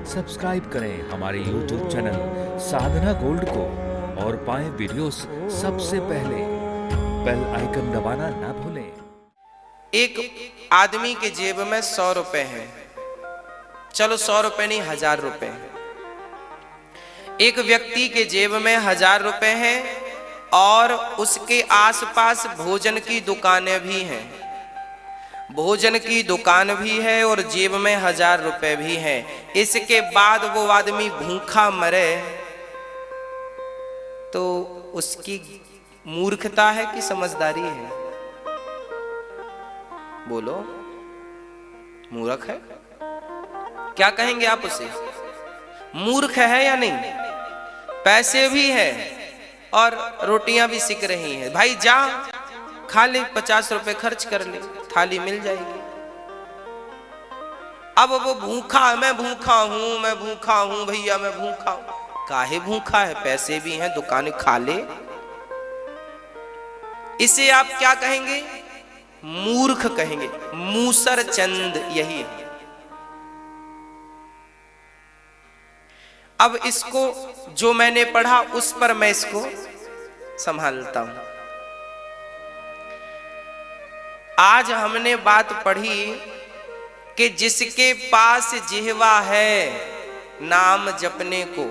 Subscribe करें हमारे YouTube channel साधना gold को और पाएं वीडियोस सबसे पहले। बेल आइकन दबाना ना भूलें। एक आदमी के जेब में 100 रुपए हैं। चलो 100 रुपए नहीं, 1000 रुपए हैं। एक व्यक्ति के जेब में 1000 रुपए हैं और उसके आसपास भोजन की दुकानें भी हैं। भोजन की दुकान भी है और जेब में 1000 रुपए भी हैं। इसके बाद वो आदमी भूखा मरे तो उसकी मूर्खता है कि समझदारी है? बोलो, मूर्ख है? क्या कहेंगे आप उसे? मूर्ख है या नहीं? पैसे भी है और रोटियां भी सिक रही हैं। भाई जा खा ले, 50 रुपए खर्च कर ले, थाली मिल जाएगी। अब वो भूखा, मैं भूखा हूं, मैं भूखा हूं भैया, मैं भूखा हूं। काहे भूखा है? पैसे भी हैं, दुकान खा ले। इसे आप क्या कहेंगे? मूर्ख कहेंगे। मूसर चंद यही है। अब इसको जो मैंने पढ़ा उस पर मैं इसको संभालता हूं। आज हमने बात पढ़ी कि जिसके पास जिह्वा है नाम जपने को,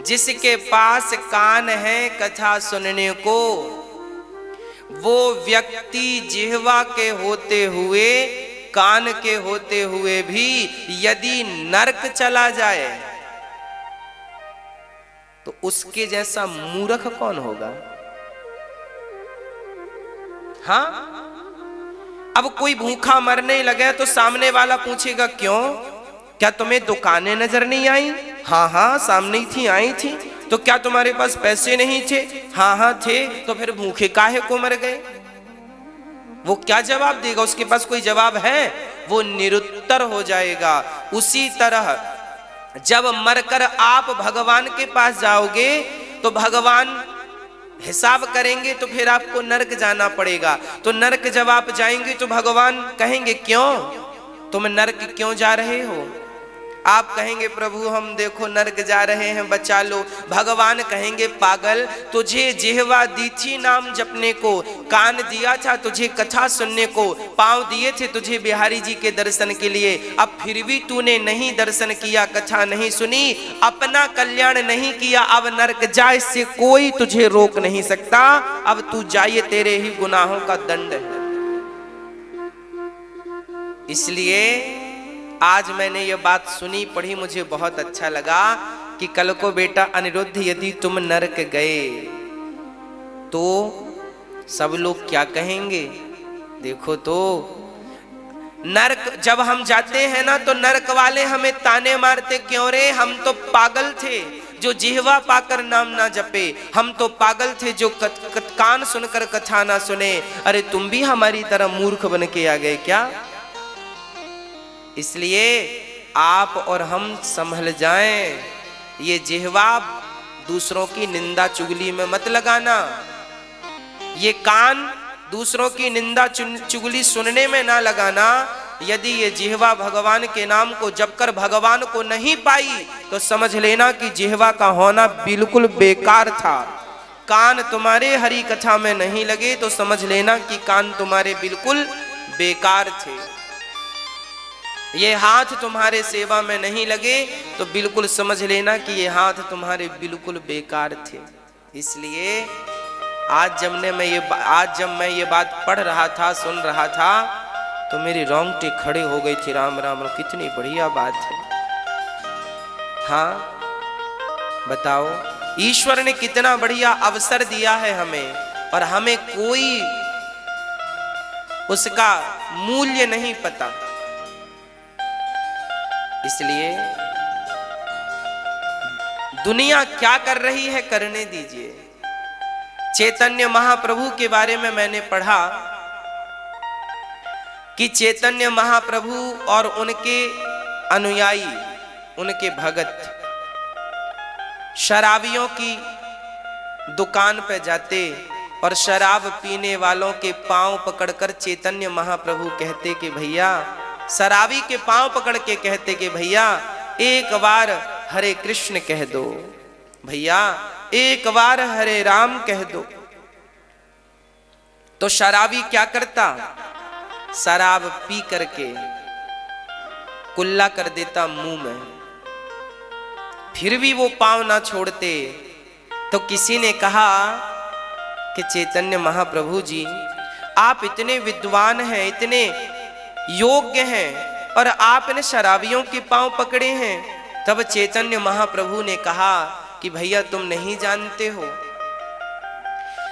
जिसके पास कान है कथा सुनने को, वो व्यक्ति जिह्वा के होते हुए, कान के होते हुए भी यदि नरक चला जाए तो उसके जैसा मूर्ख कौन होगा? हाँ, अब कोई भूखा मरने लगे तो सामने वाला पूछेगा क्यों? क्या तुम्हें दुकानें नजर नहीं आई? हाँ हाँ सामने ही थी, आई थी। तो क्या तुम्हारे पास पैसे नहीं थे? हाँ हाँ थे। तो फिर भूखे काहे को मर गए? वो क्या जवाब देगा? उसके पास कोई जवाब है? वो निरुत्तर हो जाएगा। उसी तरह जब मरकर आप भगवान के पास जाओगे तो भगवान हिसाब करेंगे, तो फिर आपको नरक जाना पड़ेगा। तो नरक जब आप जाएंगे तो भगवान कहेंगे क्यों तुम नरक क्यों जा रहे हो? आप कहेंगे प्रभु हम देखो नरक जा रहे हैं, बचा लो। भगवान कहेंगे पागल, तुझे जिह्वा दी थी नाम जपने को, कान दिया था तुझे कथा सुनने को, पांव दिए थे तुझे बिहारी जी के दर्शन के लिए, अब फिर भी तूने नहीं दर्शन किया, कथा नहीं सुनी, अपना कल्याण नहीं किया, अब नरक जा, इससे कोई तुझे रोक नहीं सकता। अब तू जाइए, तेरे ही गुनाहों का दंड है। इसलिए आज मैंने ये बात सुनी, पढ़ी, मुझे बहुत अच्छा लगा कि कल को बेटा अनिरुद्ध यदि तुम नरक गए तो सब लोग क्या कहेंगे? देखो तो नरक जब हम जाते हैं ना तो नरक वाले हमें ताने मारते, क्यों रे? हम तो पागल थे जो जिह्वा पाकर नाम ना जपे, हम तो पागल थे जो कान सुनकर कथा ना सुने। अरे तुम भी हमारी तरह मूर्ख बन के आ गए क्या? इसलिए आप और हम संभल जाएं। ये जिह्वा दूसरों की निंदा चुगली में मत लगाना, ये कान दूसरों की निंदा चुगली सुनने में ना लगाना। यदि ये जिह्वा भगवान के नाम को जपकर भगवान को नहीं पाई तो समझ लेना कि जिह्वा का होना बिल्कुल बेकार था। कान तुम्हारे हरि कथा में नहीं लगे तो समझ लेना कि कान तुम्हारे बिल्कुल बेकार थे। ये हाथ तुम्हारे सेवा में नहीं लगे तो बिल्कुल समझ लेना कि ये हाथ तुम्हारे बिल्कुल बेकार थे। इसलिए आज जब मैं ये बात पढ़ रहा था, सुन रहा था, तो मेरी रोंगटे खड़े हो गई थी। राम राम राम, कितनी बढ़िया बात है। हाँ बताओ, ईश्वर ने कितना बढ़िया अवसर दिया है हमें और हमें कोई उसका मूल्य नहीं पता। इसलिए दुनिया क्या कर रही है करने दीजिए। चैतन्य महाप्रभु के बारे में मैंने पढ़ा कि चैतन्य महाप्रभु और उनके अनुयायी, उनके भगत शराबियों की दुकान पे जाते और शराब पीने वालों के पांव पकड़कर चैतन्य महाप्रभु कहते कि भैया शराबी के पांव पकड़ के कहते कि भैया एक बार हरे कृष्ण कह दो, भैया एक बार हरे राम कह दो। तो शराबी क्या करता, शराब पी करके कुल्ला कर देता मुंह में, फिर भी वो पांव ना छोड़ते। तो किसी ने कहा कि चैतन्य महाप्रभु जी, आप इतने विद्वान हैं, इतने योग्य हैं, और आपने शराबियों के पांव पकड़े हैं। तब चैतन्य महाप्रभु ने कहा कि भैया तुम नहीं जानते हो,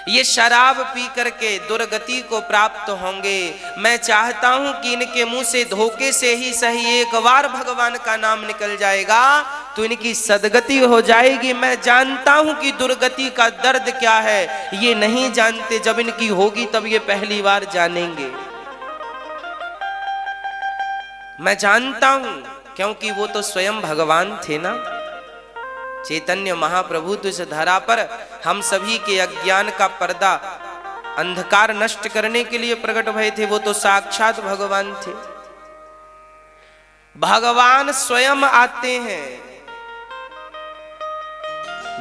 ये शराब पी करके दुर्गति को प्राप्त होंगे। मैं चाहता हूं कि इनके मुंह से धोखे से ही सही एक बार भगवान का नाम निकल जाएगा तो इनकी सदगति हो जाएगी। मैं जानता हूं कि दुर्गति का दर्द क्या है, ये नहीं जानते, जब इनकी होगी तब ये पहली बार जानेंगे। मैं जानता हूं, क्योंकि वो तो स्वयं भगवान थे ना। चैतन्य महाप्रभु तो इस धरा पर हम सभी के अज्ञान का पर्दा, अंधकार नष्ट करने के लिए प्रकट भये थे। वो तो साक्षात भगवान थे। भगवान स्वयं आते हैं।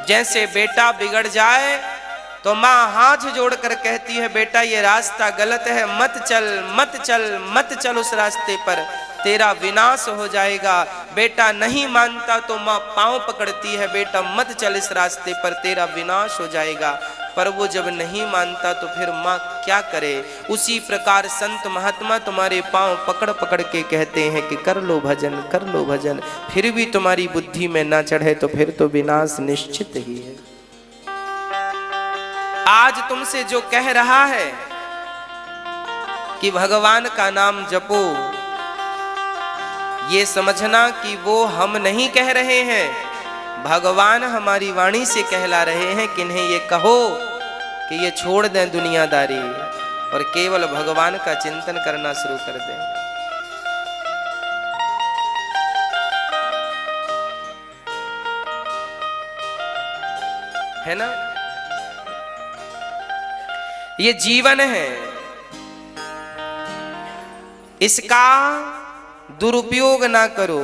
जैसे बेटा बिगड़ जाए तो मां हाथ जोड़कर कहती है, बेटा ये रास्ता गलत है, मत चल मत चल मत चल उस रास्ते पर, तेरा विनाश हो जाएगा। बेटा नहीं मानता तो मां पांव पकड़ती है, बेटा मत चल इस रास्ते पर, तेरा विनाश हो जाएगा। पर वो जब नहीं मानता तो फिर मां क्या करे। उसी प्रकार संत महात्मा तुम्हारे पांव पकड़ पकड़ के कहते हैं कि कर लो भजन, कर लो भजन, फिर भी तुम्हारी बुद्धि में ना चढ़े तो फिर तो विनाश निश्चित ही है। आज तुमसे जो कह रहा है कि भगवान का नाम जपो, ये समझना कि वो हम नहीं कह रहे हैं, भगवान हमारी वाणी से कहला रहे हैं कि इन्हें ये कहो कि ये छोड़ दें दुनियादारी और केवल भगवान का चिंतन करना शुरू कर दें। है ना, ये जीवन है, इसका दुरुपयोग ना करो।